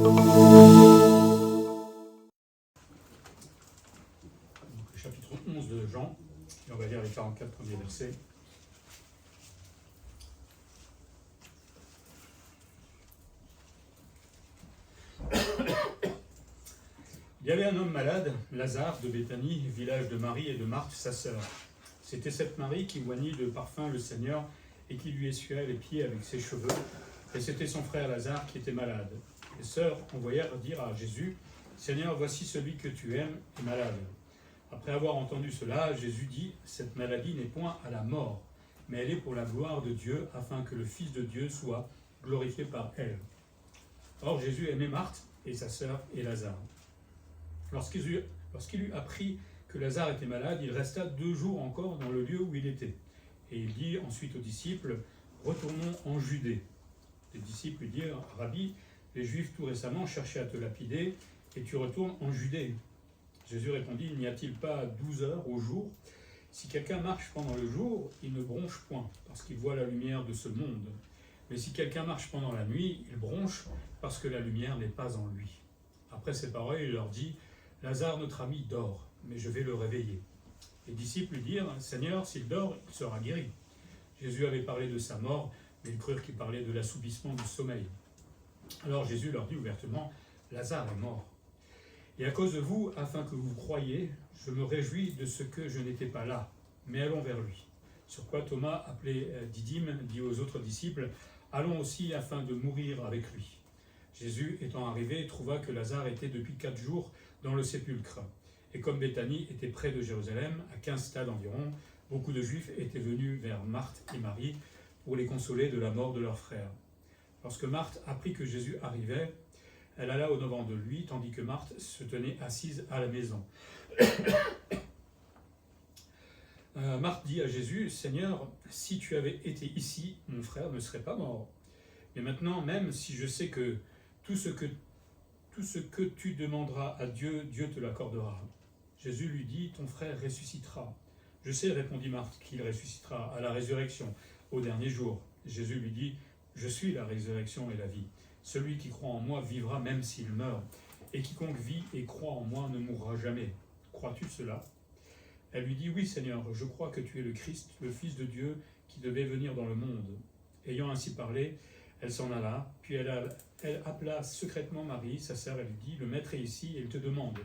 Le chapitre 11 de Jean, et on va lire les 44 premiers versets. Il y avait un homme malade, Lazare de Béthanie, village de Marie et de Marthe, sa sœur. C'était cette Marie qui oignit de parfum le Seigneur et qui lui essuya les pieds avec ses cheveux. Et c'était son frère Lazare qui était malade. Les sœurs envoyèrent dire à Jésus, « Seigneur, voici celui que tu aimes est malade. » Après avoir entendu cela, Jésus dit, « Cette maladie n'est point à la mort, mais elle est pour la gloire de Dieu, afin que le Fils de Dieu soit glorifié par elle. » Or Jésus aimait Marthe et sa sœur et Lazare. Lorsqu'il eut appris que Lazare était malade, il resta 2 jours encore dans le lieu où il était. Et il dit ensuite aux disciples, « Retournons en Judée. » Les disciples lui dirent, « Rabbi, les Juifs tout récemment cherchaient à te lapider, et tu retournes en Judée. » Jésus répondit, « N'y a-t-il pas 12 heures au jour? Si quelqu'un marche pendant le jour, il ne bronche point, parce qu'il voit la lumière de ce monde. Mais si quelqu'un marche pendant la nuit, il bronche, parce que la lumière n'est pas en lui. » Après ces paroles, il leur dit, « Lazare, notre ami, dort, mais je vais le réveiller. » Les disciples lui dirent, « Seigneur, s'il dort, il sera guéri. » Jésus avait parlé de sa mort, mais ils crurent qu'il parlait de l'assoupissement du sommeil. Alors Jésus leur dit ouvertement, « Lazare est mort. Et à cause de vous, afin que vous croyiez, je me réjouis de ce que je n'étais pas là, mais allons vers lui. » Sur quoi Thomas, appelé Didyme, dit aux autres disciples, « Allons aussi afin de mourir avec lui. » Jésus étant arrivé, trouva que Lazare était depuis 4 jours dans le sépulcre. Et comme Béthanie était près de Jérusalem, à 15 stades environ, beaucoup de Juifs étaient venus vers Marthe et Marie pour les consoler de la mort de leur frère. Lorsque Marthe apprit que Jésus arrivait, elle alla au-devant de lui, tandis que Marthe se tenait assise à la maison. Marthe dit à Jésus, « Seigneur, si tu avais été ici, mon frère ne serait pas mort. Mais maintenant, même si je sais que tout ce que tu demanderas à Dieu, Dieu te l'accordera. » Jésus lui dit, « Ton frère ressuscitera. » « Je sais, répondit Marthe, qu'il ressuscitera à la résurrection, au dernier jour. » Jésus lui dit, « Je suis la résurrection et la vie. Celui qui croit en moi vivra même s'il meurt, et quiconque vit et croit en moi ne mourra jamais. Crois-tu cela ?» Elle lui dit, « Oui, Seigneur, je crois que tu es le Christ, le Fils de Dieu, qui devait venir dans le monde. » Ayant ainsi parlé, elle s'en alla, puis elle appela secrètement Marie, sa sœur, et lui dit, « Le maître est ici, et il te demande. »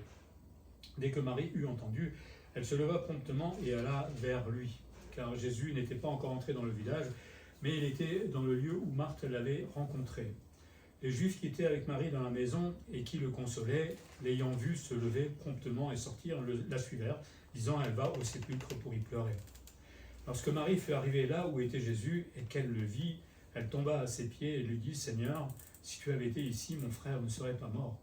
Dès que Marie eut entendu, elle se leva promptement et alla vers lui, car Jésus n'était pas encore entré dans le village, mais il était dans le lieu où Marthe l'avait rencontré. Les Juifs qui étaient avec Marie dans la maison et qui le consolaient, l'ayant vu se lever promptement et sortir, la suivèrent, disant, « Elle va au sépulcre pour y pleurer. » Lorsque Marie fut arrivée là où était Jésus et qu'elle le vit, elle tomba à ses pieds et lui dit, « Seigneur, si tu avais été ici, mon frère ne serait pas mort. »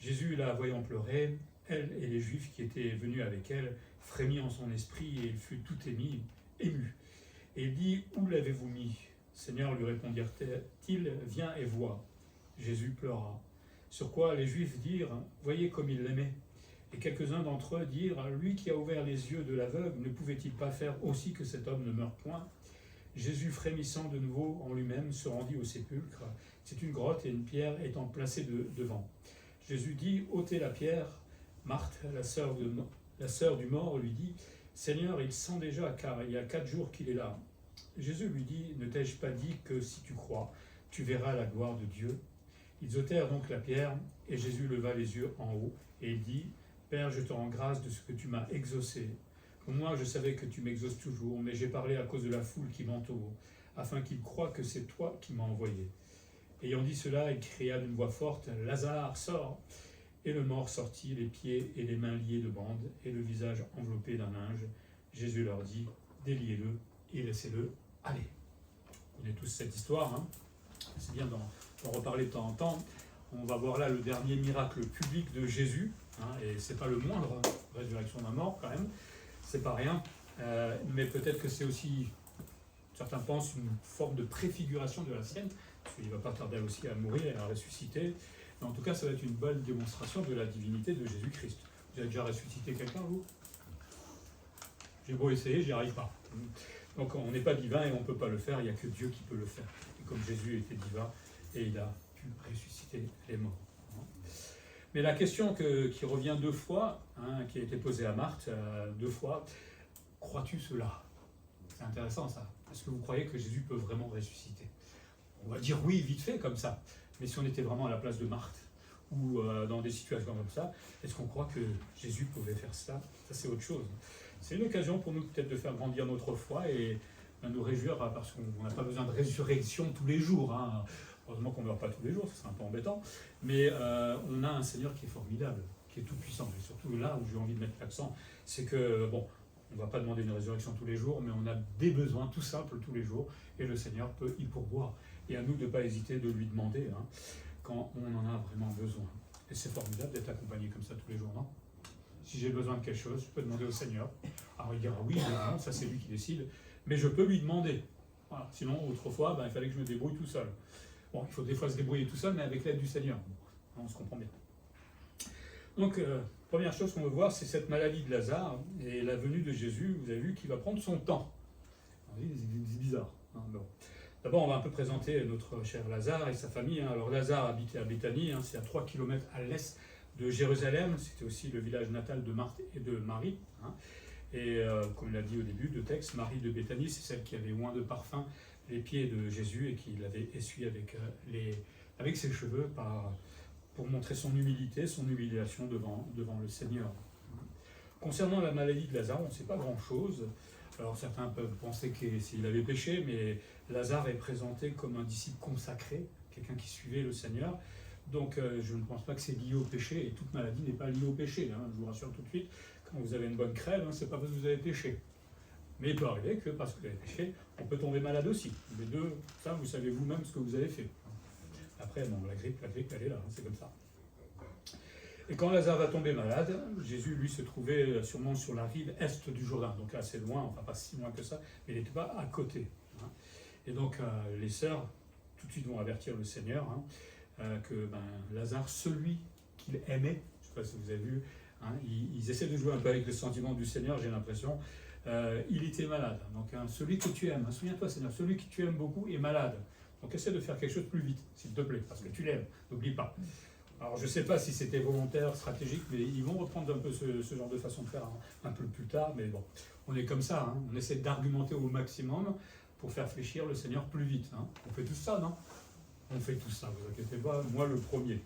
Jésus, la voyant pleurer, elle et les Juifs qui étaient venus avec elle, frémit en son esprit et il fut tout ému. Et il dit, « Où l'avez-vous mis ?» Seigneur, lui répondirent-ils, « Viens et vois. » Jésus pleura. Sur quoi les Juifs dirent, « Voyez comme il l'aimait. » Et quelques-uns d'entre eux dirent, « Lui qui a ouvert les yeux de l'aveugle, ne pouvait-il pas faire aussi que cet homme ne meure point ?» Jésus, frémissant de nouveau en lui-même, se rendit au sépulcre. C'est une grotte et une pierre étant placées devant. Jésus dit, « Ôtez la pierre. » Marthe, la sœur du mort, lui dit, « Seigneur, il sent déjà, car il y a 4 jours qu'il est là. » Jésus lui dit, « Ne t'ai-je pas dit que si tu crois, tu verras la gloire de Dieu ?» Ils ôtèrent donc la pierre, et Jésus leva les yeux en haut, et il dit, « Père, je te rends grâce de ce que tu m'as exaucé. Pour moi, je savais que tu m'exauces toujours, mais j'ai parlé à cause de la foule qui m'entoure, afin qu'ils croient que c'est toi qui m'as envoyé. » Ayant dit cela, il cria d'une voix forte, « Lazare, sors !» Et le mort sortit, les pieds et les mains liés de bandes, et le visage enveloppé d'un linge. Jésus leur dit, « Déliez-le et laissez-le aller. » Vous connaissez tous cette histoire, hein. C'est bien d'en reparler de temps en temps. On va voir là le dernier miracle public de Jésus, hein, et c'est pas le moindre, résurrection d'un mort quand même, c'est pas rien, mais peut-être que c'est aussi, certains pensent, une forme de préfiguration de la sienne, parce qu'il ne va pas tarder aussi à mourir et à ressusciter. Mais en tout cas, ça va être une bonne démonstration de la divinité de Jésus-Christ. Vous avez déjà ressuscité quelqu'un, vous? J'ai beau essayer, j'y arrive pas. Donc on n'est pas divin et on ne peut pas le faire, il n'y a que Dieu qui peut le faire. Et comme Jésus était divin, et il a tu ressusciter les morts. Mais la question qui revient deux fois, qui a été posée à Marthe deux fois, crois-tu cela? C'est intéressant ça. Est-ce que vous croyez que Jésus peut vraiment ressusciter? On va dire oui, vite fait, comme ça. Mais si on était vraiment à la place de Marthe, ou dans des situations comme ça, est-ce qu'on croit que Jésus pouvait faire ça? Ça, c'est autre chose. C'est une occasion pour nous peut-être de faire grandir notre foi et nous réjouir parce qu'on n'a pas besoin de résurrection tous les jours. Heureusement qu'on ne meurt pas tous les jours, c'est un peu embêtant. Mais on a un Seigneur qui est formidable, qui est tout puissant. Et surtout là où j'ai envie de mettre l'accent, c'est que, bon, on ne va pas demander une résurrection tous les jours, mais on a des besoins tout simples tous les jours, et le Seigneur peut y pourvoir. Et à nous de ne pas hésiter de lui demander quand on en a vraiment besoin. Et c'est formidable d'être accompagné comme ça tous les jours, non? Si j'ai besoin de quelque chose, je peux demander au Seigneur. Alors il dira oui, non, ça c'est lui qui décide, mais je peux lui demander. Voilà. Sinon, autrefois, il fallait que je me débrouille tout seul. Bon, il faut des fois se débrouiller tout seul, mais avec l'aide du Seigneur. Bon, on se comprend bien. Donc, première chose qu'on veut voir, c'est cette maladie de Lazare et la venue de Jésus. Vous avez vu qu'il va prendre son temps. C'est bizarre. Bon. D'abord, on va un peu présenter notre cher Lazare et sa famille. Alors, Lazare habitait à Béthanie, c'est à 3 km à l'est de Jérusalem. C'était aussi le village natal de Marthe et de Marie. Et comme il a dit au début de texte, Marie de Béthanie, c'est celle qui avait oint de parfum les pieds de Jésus et qui l'avait essuyé avec ses cheveux pour montrer son humilité, son humiliation devant le Seigneur. Concernant la maladie de Lazare, on ne sait pas grand-chose. Alors certains peuvent penser qu'il avait péché, mais Lazare est présenté comme un disciple consacré, quelqu'un qui suivait le Seigneur. Donc je ne pense pas que c'est lié au péché, et toute maladie n'est pas liée au péché. Je vous rassure tout de suite, quand vous avez une bonne crève, c'est pas parce que vous avez péché. Mais il peut arriver que parce que vous avez péché, on peut tomber malade aussi. Les deux, ça vous savez vous-même ce que vous avez fait. Après, bon, la grippe, elle est là, c'est comme ça. Et quand Lazare va tomber malade, Jésus, lui, se trouvait sûrement sur la rive est du Jourdain, donc assez loin, enfin pas si loin que ça, mais il n'était pas à côté. Et donc les sœurs, tout de suite, vont avertir le Seigneur que Lazare, celui qu'il aimait, je ne sais pas si vous avez vu, ils essaient de jouer un peu avec le sentiment du Seigneur, j'ai l'impression, il était malade. Donc celui que tu aimes, souviens-toi Seigneur, celui que tu aimes beaucoup est malade. Donc essaie de faire quelque chose plus vite, s'il te plaît, parce que tu l'aimes, n'oublie pas. Alors je ne sais pas si c'était volontaire, stratégique, mais ils vont reprendre un peu ce genre de façon de faire un peu plus tard, mais bon, on est comme ça, on essaie d'argumenter au maximum pour faire fléchir le Seigneur plus vite. On fait tout ça, non? On fait tout ça, vous inquiétez pas, moi le premier.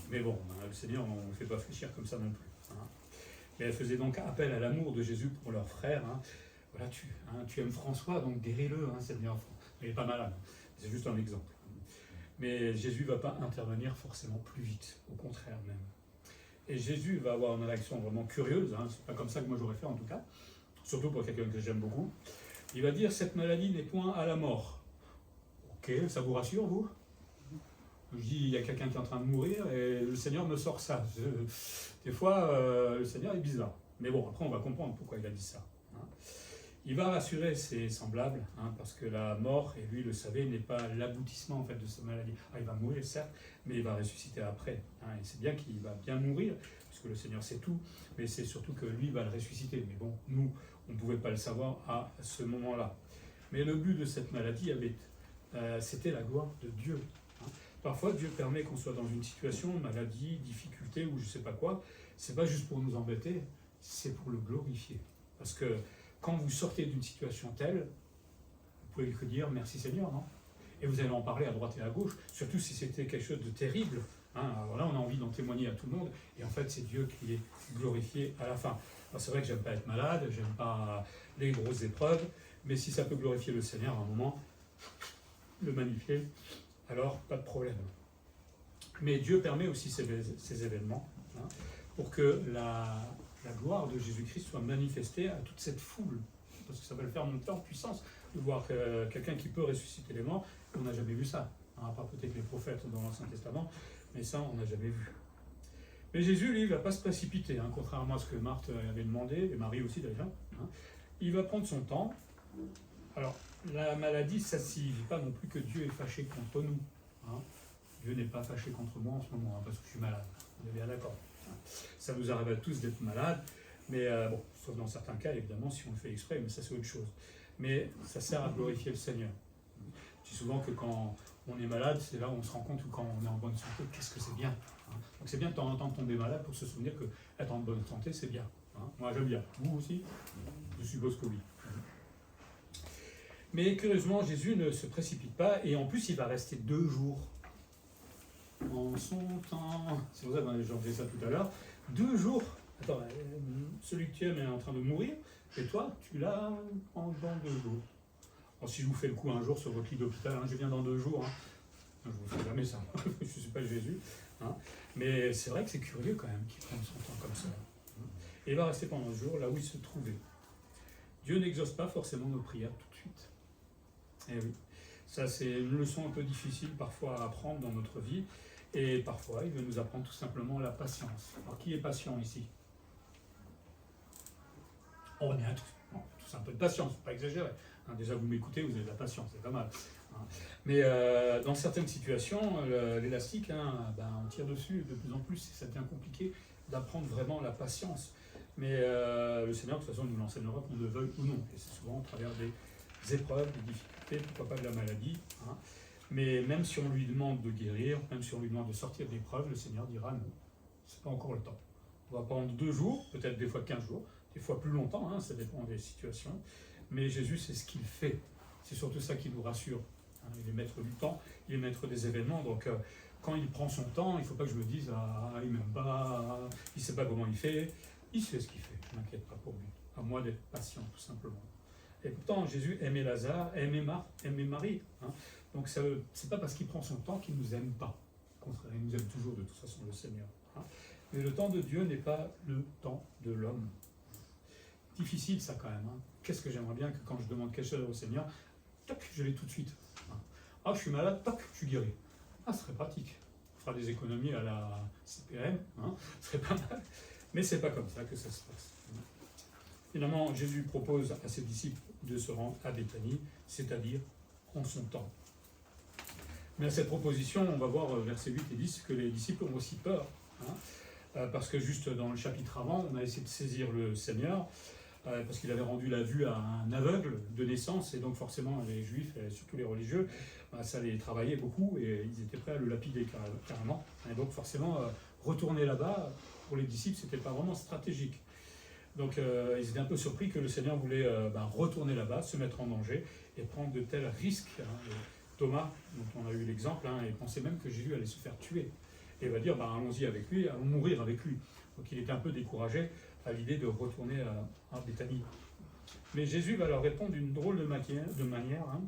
Mais bon, le Seigneur, on ne fait pas fléchir comme ça non plus. Mais elle faisait donc appel à l'amour de Jésus pour leur frère. Voilà, tu aimes François, donc guéris-le, Seigneur. Il n'est pas malade, c'est juste un exemple. Mais Jésus ne va pas intervenir forcément plus vite, au contraire même. Et Jésus va avoir une réaction vraiment curieuse, c'est pas comme ça que moi j'aurais fait en tout cas, surtout pour quelqu'un que j'aime beaucoup. Il va dire, cette maladie n'est point à la mort. Ok, ça vous rassure, vous? Je dis, il y a quelqu'un qui est en train de mourir et le Seigneur me sort ça. Des fois, le Seigneur est bizarre. Mais bon, après on va comprendre pourquoi il a dit ça. Il va rassurer ses semblables, parce que la mort, et lui le savait, n'est pas l'aboutissement en fait de sa maladie. Il va mourir certes, mais il va ressusciter après. Et c'est bien qu'il va bien mourir, puisque le Seigneur sait tout, mais c'est surtout que lui va le ressusciter. Mais bon, nous, on ne pouvait pas le savoir à ce moment-là. Mais le but de cette maladie c'était la gloire de Dieu. Parfois, Dieu permet qu'on soit dans une situation, maladie, difficulté ou je ne sais pas quoi. C'est pas juste pour nous embêter, c'est pour le glorifier. Parce que quand vous sortez d'une situation telle, vous pouvez que dire merci Seigneur, non? Et vous allez en parler à droite et à gauche, surtout si c'était quelque chose de terrible. Alors là, on a envie d'en témoigner à tout le monde, et en fait, c'est Dieu qui est glorifié à la fin. Alors, c'est vrai que j'aime pas être malade, j'aime pas les grosses épreuves, mais si ça peut glorifier le Seigneur à un moment, le magnifier, alors pas de problème. Mais Dieu permet aussi ces événements pour que la gloire de Jésus-Christ soit manifestée à toute cette foule, parce que ça va le faire monter en puissance, de voir quelqu'un qui peut ressusciter les morts. On n'a jamais vu ça, à part peut-être les prophètes dans l'Ancien Testament, mais ça on n'a jamais vu. Mais Jésus, lui, il ne va pas se précipiter, contrairement à ce que Marthe avait demandé, et Marie aussi d'ailleurs. Il va prendre son temps. Alors, la maladie, ça ne signifie pas non plus que Dieu est fâché contre nous. Dieu n'est pas fâché contre moi en ce moment, parce que je suis malade. On est bien d'accord. Ça nous arrive à tous d'être malades, mais bon, sauf dans certains cas, évidemment, si on le fait exprès, mais ça c'est autre chose. Mais ça sert à glorifier le Seigneur. Je dis souvent que quand on est malade, c'est là où on se rend compte que quand on est en bonne santé, qu'est-ce que c'est bien. Hein. Donc c'est bien de temps en temps de tomber malade pour se souvenir que être en bonne santé, c'est bien. Hein. Moi, j'aime bien. Vous aussi? Je suppose que oui. Mais curieusement, Jésus ne se précipite pas, et en plus, il va rester 2 jours en son temps. C'est pour ça que j'en disais ça tout à l'heure. 2 jours. Attends, celui que tu aimes est en train de mourir, et toi, tu l'as dans 2 jours. Alors, si je vous fais le coup un jour sur votre lit d'hôpital, hein, je viens dans 2 jours, hein. Je ne vous fais jamais ça, je ne suis pas Jésus. Hein. Mais c'est vrai que c'est curieux quand même qu'il prenne son temps comme ça. Et il va rester pendant 2 jours là où il se trouvait. Dieu n'exauce pas forcément nos prières tout de suite. Eh oui, ça c'est une leçon un peu difficile parfois à apprendre dans notre vie. Et parfois, il veut nous apprendre tout simplement la patience. Alors, qui est patient ici? On est tous un peu de patience, faut pas exagérer. Hein, déjà, vous m'écoutez, vous avez de la patience, c'est pas mal. Hein. Mais dans certaines situations, l'élastique, hein, on tire dessus de plus en plus, et ça devient compliqué d'apprendre vraiment la patience. Mais le Seigneur, de toute façon, nous l'enseignera qu'on le veuille ou non. Et c'est souvent au travers des épreuves, des difficultés, pourquoi pas de la maladie. Hein. Mais même si on lui demande de guérir, même si on lui demande de sortir de l'épreuve, le Seigneur dira non, c'est pas encore le temps. On va prendre 2 jours, peut-être des fois 15 jours, des fois plus longtemps, hein, ça dépend des situations. Mais Jésus, c'est ce qu'il fait. C'est surtout ça qui nous rassure. Hein. Il est maître du temps, il est maître des événements. Donc quand il prend son temps, il ne faut pas que je me dise ah, il m'aime pas, il ne sait pas comment il fait. Il sait ce qu'il fait, je ne m'inquiète pas pour lui. À moi d'être patient, tout simplement. Et pourtant, Jésus aimait Lazare, aimait Marie. Hein. Donc ce n'est pas parce qu'il prend son temps qu'il ne nous aime pas. Au contraire, il nous aime toujours de toute façon, le Seigneur. Hein. Mais le temps de Dieu n'est pas le temps de l'homme. Difficile ça quand même. Hein. Qu'est-ce que j'aimerais bien que quand je demande quelque chose au Seigneur, toc, je l'ai tout de suite. Hein. Ah, je suis malade, toc, je suis guéri. Ah, ce serait pratique. On fera des économies à la CPM, hein. Ce serait pas mal. Mais ce n'est pas comme ça que ça se passe. Finalement, Jésus propose à ses disciples de se rendre à Béthanie, c'est-à-dire en son temps. Mais à cette proposition, on va voir versets 8 et 10 que les disciples ont aussi peur. Hein, parce que juste dans le chapitre avant, on a essayé de saisir le Seigneur, parce qu'il avait rendu la vue à un aveugle de naissance, et donc forcément les Juifs, et surtout les religieux, ça les travaillait beaucoup, et ils étaient prêts à le lapider carrément. Et donc forcément, retourner là-bas, pour les disciples, c'était pas vraiment stratégique. Donc ils étaient un peu surpris que le Seigneur voulait retourner là-bas, se mettre en danger et prendre de tels risques. Hein. Thomas, dont on a eu l'exemple, hein, il pensait même que Jésus allait se faire tuer. Et il va dire, allons-y avec lui, allons mourir avec lui. Donc il était un peu découragé à l'idée de retourner à Béthanie. Mais Jésus va leur répondre d'une drôle de manière. Hein.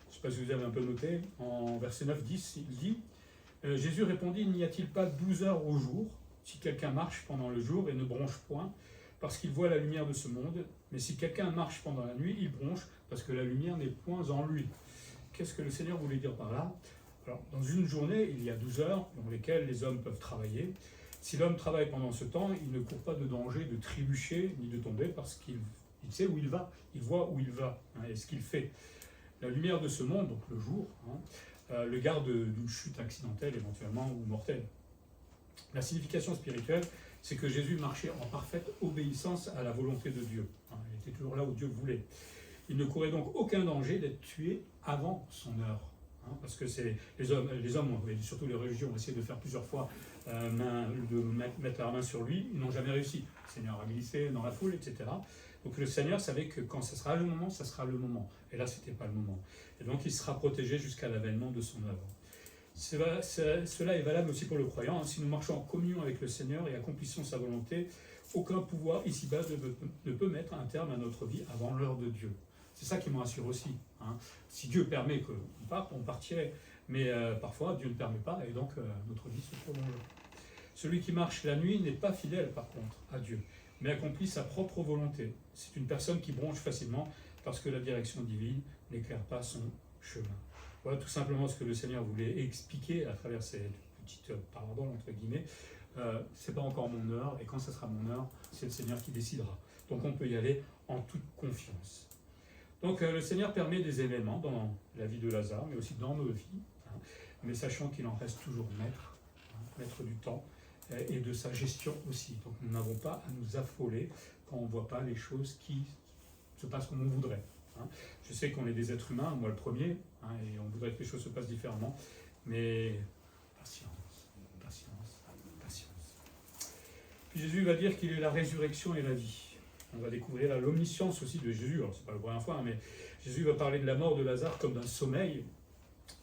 Je ne sais pas si vous avez un peu noté, en verset 9-10, il dit, Jésus répondit, n'y a-t-il pas 12 heures au jour, si quelqu'un marche pendant le jour et ne bronche point, parce qu'il voit la lumière de ce monde, mais si quelqu'un marche pendant la nuit, il bronche, parce que la lumière n'est point en lui. Qu'est-ce que le Seigneur voulait dire par là? Alors, dans une journée, il y a 12 heures dans lesquelles les hommes peuvent travailler. Si l'homme travaille pendant ce temps, il ne court pas de danger de trébucher ni de tomber, parce qu'il sait où il va, il voit où il va, hein, et ce qu'il fait. La lumière de ce monde, donc le jour, hein, le garde d'une chute accidentelle éventuellement ou mortelle. La signification spirituelle, c'est que Jésus marchait en parfaite obéissance à la volonté de Dieu. Il était toujours là où Dieu voulait. Il ne courait donc aucun danger d'être tué avant son heure. Parce que c'est les hommes, et surtout les religieux, ont essayé de faire plusieurs fois, mettre la main sur lui. Ils n'ont jamais réussi. Le Seigneur a glissé dans la foule, etc. Donc le Seigneur savait que quand ça sera le moment, ça sera le moment. Et là, ce n'était pas le moment. Et donc il sera protégé jusqu'à l'avènement de son œuvre. Cela est valable aussi pour le croyant. Si nous marchons en communion avec le Seigneur et accomplissons sa volonté, aucun pouvoir ici-bas ne peut mettre un terme à notre vie avant l'heure de Dieu. C'est ça qui me rassure aussi. Hein. Si Dieu permet qu'on parte, on partirait. Mais parfois, Dieu ne permet pas, et donc notre vie se prolonge. Celui qui marche la nuit n'est pas fidèle, par contre, à Dieu, mais accomplit sa propre volonté. C'est une personne qui bronche facilement parce que la direction divine n'éclaire pas son chemin. Voilà tout simplement ce que le Seigneur voulait expliquer à travers cette petite parabole, entre guillemets. C'est pas encore mon heure, et quand ce sera mon heure, c'est le Seigneur qui décidera. Donc on peut y aller en toute confiance. Donc le Seigneur permet des événements dans la vie de Lazare, mais aussi dans nos vies, hein, mais sachant qu'il en reste toujours maître, hein, maître du temps, et de sa gestion aussi. Donc nous n'avons pas à nous affoler quand on ne voit pas les choses qui se passent comme on voudrait. hein. Je sais qu'on est des êtres humains, moi le premier, hein, et on voudrait que les choses se passent différemment, mais patience, patience, patience. Puis Jésus va dire qu'il est la résurrection et la vie. On va découvrir là l'omniscience aussi de Jésus. Alors, c'est pas la première fois, hein, mais Jésus va parler de la mort de Lazare comme d'un sommeil.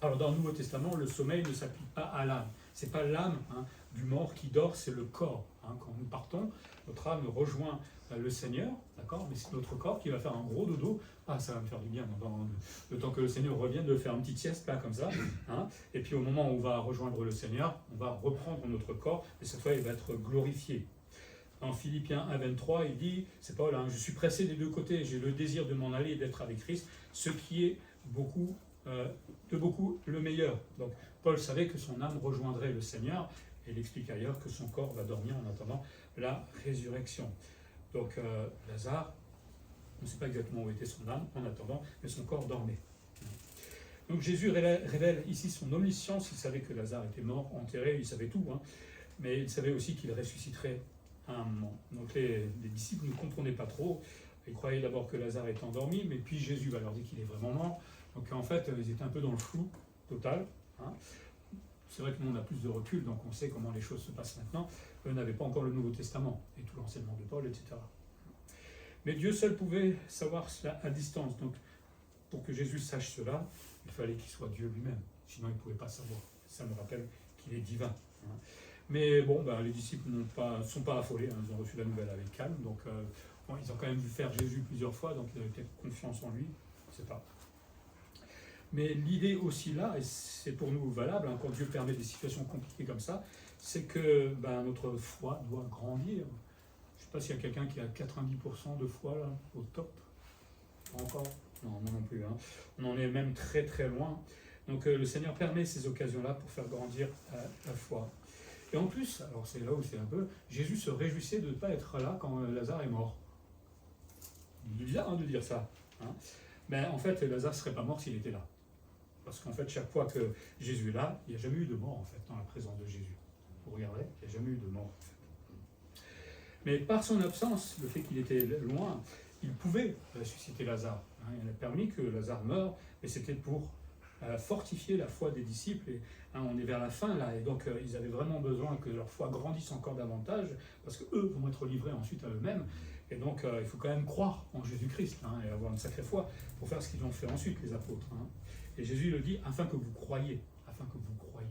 Alors, dans le Nouveau Testament, le sommeil ne s'applique pas à l'âme. C'est pas l'âme, hein, du mort qui dort, c'est le corps. Hein. Quand nous partons, notre âme rejoint le Seigneur, d'accord, mais c'est notre corps qui va faire un gros dodo. Ah, ça va me faire du bien, le temps que le Seigneur revienne, de faire une petite sieste, là, comme ça. Hein. Et puis, au moment où on va rejoindre le Seigneur, on va reprendre notre corps, et cette fois, il va être glorifié. En Philippiens 1, 23, il dit, c'est Paul, hein, je suis pressé des deux côtés, j'ai le désir de m'en aller et d'être avec Christ, ce qui est de beaucoup le meilleur. Donc Paul savait que son âme rejoindrait le Seigneur, et il explique ailleurs que son corps va dormir en attendant la résurrection. Donc Lazare, on ne sait pas exactement où était son âme en attendant, mais son corps dormait. Donc Jésus révèle ici son omniscience, il savait que Lazare était mort, enterré, il savait tout, hein, mais il savait aussi qu'il ressusciterait à un moment. Donc les disciples ne comprenaient pas trop, ils croyaient d'abord que Lazare était endormi, mais puis Jésus va leur dire qu'il est vraiment mort. Donc en fait, ils étaient un peu dans le flou total. Hein. C'est vrai que nous on a plus de recul, donc on sait comment les choses se passent maintenant. Eux n'avaient pas encore le Nouveau Testament et tout l'enseignement de Paul, etc. Mais Dieu seul pouvait savoir cela à distance. Donc pour que Jésus sache cela, il fallait qu'il soit Dieu lui-même. Sinon il ne pouvait pas savoir. Ça me rappelle qu'il est divin. Hein. Mais bon, les disciples ne sont pas affolés, hein, ils ont reçu la nouvelle avec calme, donc ils ont quand même vu faire Jésus plusieurs fois, donc ils avaient peut-être confiance en lui, je ne sais pas. Mais l'idée aussi là, et c'est pour nous valable, hein, quand Dieu permet des situations compliquées comme ça, c'est que notre foi doit grandir. Je ne sais pas s'il y a quelqu'un qui a 90% de foi là, au top. Pas encore? Non, moi non plus. Hein. On en est même très très loin. Donc le Seigneur permet ces occasions-là pour faire grandir la foi. Et en plus, alors c'est là où c'est un peu, Jésus se réjouissait de ne pas être là quand Lazare est mort. C'est bizarre hein, de dire ça. Hein. Mais en fait, Lazare ne serait pas mort s'il était là. Parce qu'en fait, chaque fois que Jésus est là, il n'y a jamais eu de mort en fait dans la présence de Jésus. Vous regardez, il n'y a jamais eu de mort en fait. Mais par son absence, le fait qu'il était loin, il pouvait ressusciter Lazare. Hein. Il a permis que Lazare meure, mais c'était pour fortifier la foi des disciples. Et, hein, on est vers la fin là, et donc ils avaient vraiment besoin que leur foi grandisse encore davantage, parce qu'eux vont être livrés ensuite à eux-mêmes. Et donc il faut quand même croire en Jésus-Christ hein, et avoir une sacrée foi pour faire ce qu'ils ont fait ensuite, les apôtres. Hein. Et Jésus le dit, afin que vous croyiez. Afin que vous croyiez.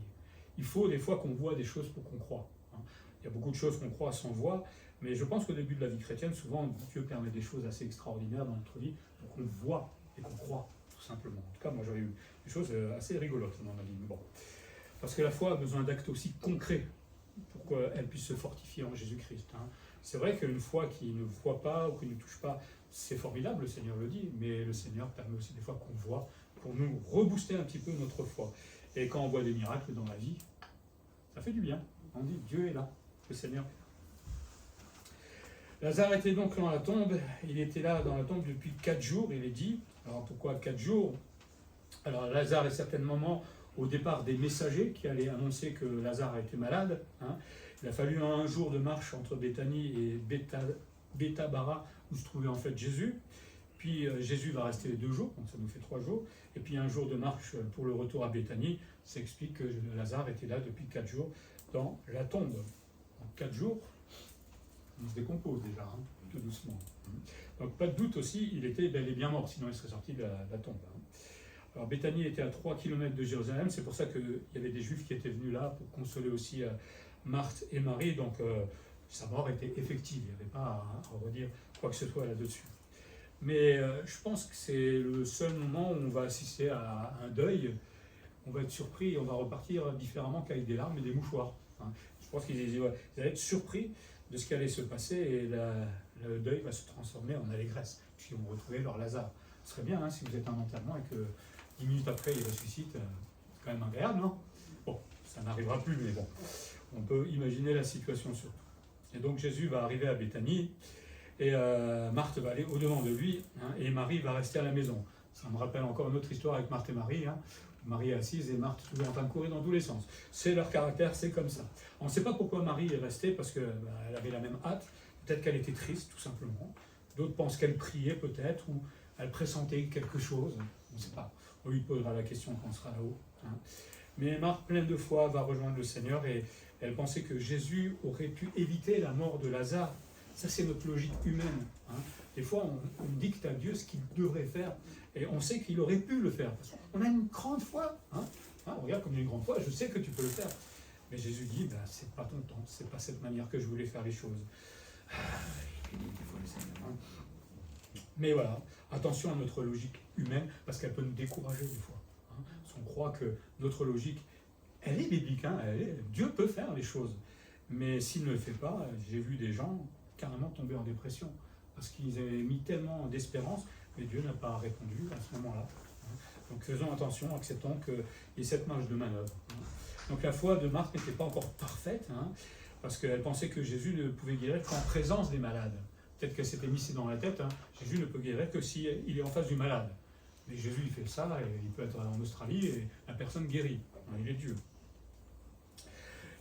Il faut des fois qu'on voit des choses pour qu'on croie. Hein. Il y a beaucoup de choses qu'on croit sans voir, mais je pense qu'au début de la vie chrétienne, souvent Dieu permet des choses assez extraordinaires dans notre vie pour qu'on voit et qu'on croit, tout simplement. En tout cas, moi j'ai eu des choses assez rigolotes dans ma vie. Bon. Parce que la foi a besoin d'actes aussi concrets pour qu'elle puisse se fortifier en Jésus-Christ. Hein. C'est vrai qu'une foi qui ne voit pas ou qui ne touche pas, c'est formidable, le Seigneur le dit, mais le Seigneur permet aussi des fois qu'on voit pour nous rebooster un petit peu notre foi. Et quand on voit des miracles dans la vie, ça fait du bien. On dit Dieu est là, le Seigneur est là. Lazare était donc dans la tombe, il était là dans la tombe depuis 4 jours, il est dit. Alors pourquoi 4 jours? Alors Lazare est certainement mort au départ des messagers qui allaient annoncer que Lazare était malade. Hein. Il a fallu un jour de marche entre Béthanie et Béthabara, où se trouvait en fait Jésus. Puis Jésus va rester 2 jours, donc ça nous fait 3 jours. Et puis un jour de marche pour le retour à Béthanie. Ça explique que Lazare était là depuis 4 jours dans la tombe. Donc 4 jours, on se décompose déjà, hein, tout doucement. Donc pas de doute aussi, il était bel et bien mort, sinon il serait sorti de la tombe. Hein. Alors Béthanie était à 3 km de Jérusalem, c'est pour ça qu'il y avait des Juifs qui étaient venus là pour consoler aussi Marthe et Marie, donc sa mort était effective, il n'y avait pas à redire quoi que ce soit là-dessus. Mais je pense que c'est le seul moment où on va assister à un deuil, on va être surpris et on va repartir différemment qu'avec des larmes et des mouchoirs. Hein. Je pense qu'ils allaient être surpris de ce qui allait se passer et le deuil va se transformer en allégresse, puisqu'ils vont retrouver leur Lazare. Ce serait bien hein, si vous êtes un enterrement et que 10 minutes après il ressuscite, c'est quand même agréable, non? Bon, ça n'arrivera plus, mais bon, on peut imaginer la situation surtout. Et donc Jésus va arriver à Béthanie, et Marthe va aller au-devant de lui, hein, et Marie va rester à la maison. Ça me rappelle encore une autre histoire avec Marthe et Marie. Hein. Marie est assise et Marthe toujours en train de courir dans tous les sens. C'est leur caractère, c'est comme ça. On ne sait pas pourquoi Marie est restée, parce qu'elle avait la même hâte. Peut-être qu'elle était triste, tout simplement. D'autres pensent qu'elle priait, peut-être, ou elle pressentait quelque chose, on ne sait pas. On lui posera la question quand on sera là-haut. Hein. Mais Marthe, pleine de foi, va rejoindre le Seigneur et elle pensait que Jésus aurait pu éviter la mort de Lazare. Ça, c'est notre logique humaine. Hein. Des fois, on dicte à Dieu ce qu'il devrait faire et on sait qu'il aurait pu le faire. Parce qu'on a une grande foi. Hein. Hein, regarde comme une grande foi, je sais que tu peux le faire. Mais Jésus dit, ben, c'est pas ton temps, c'est pas cette manière que je voulais faire les choses. Il dit des fois le Seigneur. Hein. Mais voilà, attention à notre logique humaine, parce qu'elle peut nous décourager des fois. Hein. Parce qu'on croit que notre logique, elle est biblique, hein, Dieu peut faire les choses. Mais s'il ne le fait pas, j'ai vu des gens carrément tomber en dépression, parce qu'ils avaient mis tellement d'espérance, mais Dieu n'a pas répondu à ce moment-là. Hein. Donc faisons attention, acceptons qu'il y ait cette marge de manœuvre. Hein. Donc la foi de Marthe n'était pas encore parfaite, hein, parce qu'elle pensait que Jésus ne pouvait guérir qu'en présence des malades. Peut-être qu'elle s'était mis ça dans la tête, hein, Jésus ne peut guérir que s'il est en face du malade. Mais Jésus, il fait ça, et il peut être en Australie, et la personne guérit. Hein, il est Dieu.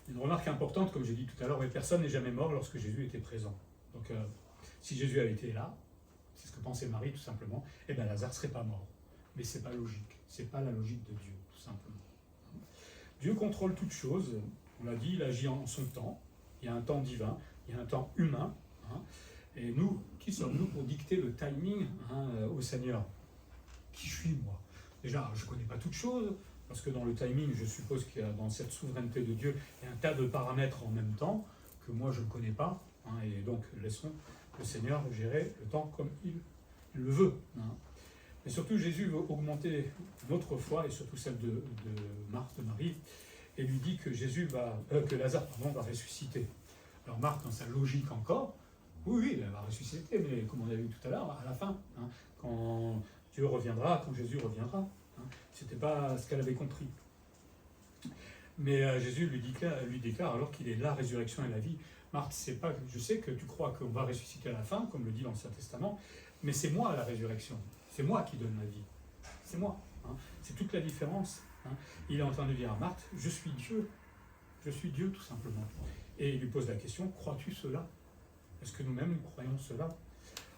Une remarque importante, comme j'ai dit tout à l'heure, personne n'est jamais mort lorsque Jésus était présent. Donc si Jésus avait été là, c'est ce que pensait Marie tout simplement, eh bien Lazare ne serait pas mort. Mais ce n'est pas logique, ce n'est pas la logique de Dieu, tout simplement. Dieu contrôle toutes choses, on l'a dit, il agit en son temps, il y a un temps divin, il y a un temps humain, hein, et nous, qui sommes-nous pour dicter le timing hein, au Seigneur? Qui je suis, moi? Déjà, je ne connais pas toutes choses, parce que dans le timing, je suppose qu'il y a dans cette souveraineté de Dieu, il y a un tas de paramètres en même temps, que moi je ne connais pas, hein, et donc laissons le Seigneur gérer le temps comme il le veut. Hein. Mais surtout, Jésus veut augmenter notre foi, et surtout celle de Marthe, de Marie, et lui dit que que Lazare va ressusciter. Alors Marthe, dans sa logique encore, oui, elle va ressusciter, mais comme on a vu tout à l'heure, à la fin, hein, quand Dieu reviendra, quand Jésus reviendra. Hein, ce n'était pas ce qu'elle avait compris. Mais Jésus lui déclare alors qu'il est la résurrection et la vie. Marthe, c'est pas, je sais que tu crois qu'on va ressusciter à la fin, comme le dit l'Ancien Testament, mais c'est moi la résurrection. C'est moi qui donne la vie. C'est moi. Hein. C'est toute la différence. Hein. Il est en train de dire à Marthe, je suis Dieu. Je suis Dieu, tout simplement. Et il lui pose la question, crois-tu cela? Est-ce que nous-mêmes nous croyons cela?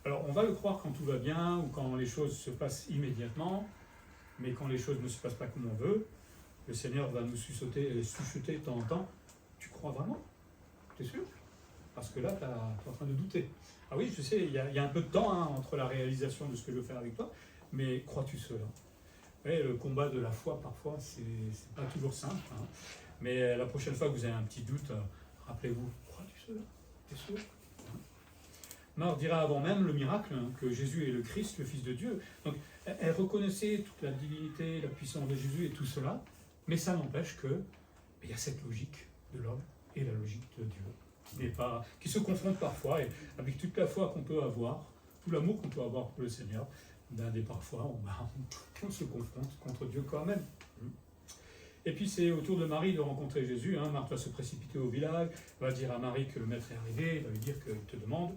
Alors, on va le croire quand tout va bien, ou quand les choses se passent immédiatement, mais quand les choses ne se passent pas comme on veut, le Seigneur va nous chuchoter de temps en temps. Tu crois vraiment? T'es sûr? Parce que là, tu es en train de douter. Ah oui, je sais, il y a un peu de temps hein, entre la réalisation de ce que je veux faire avec toi, mais crois-tu cela? Ouais, le combat de la foi, parfois, c'est pas toujours simple. Hein. Mais la prochaine fois que vous avez un petit doute, rappelez-vous, crois-tu cela? T'es sûr? Marthe dira avant même le miracle hein, que Jésus est le Christ, le Fils de Dieu. Donc, elle reconnaissait toute la divinité, la puissance de Jésus et tout cela, mais ça n'empêche que il y a cette logique de l'homme et la logique de Dieu qui se confrontent parfois, et avec toute la foi qu'on peut avoir, tout l'amour qu'on peut avoir pour le Seigneur, des parfois on se confronte contre Dieu quand même. Et puis c'est au tour de Marie de rencontrer Jésus. Hein. Marthe va se précipiter au village, va dire à Marie que le maître est arrivé, il va lui dire qu'il te demande.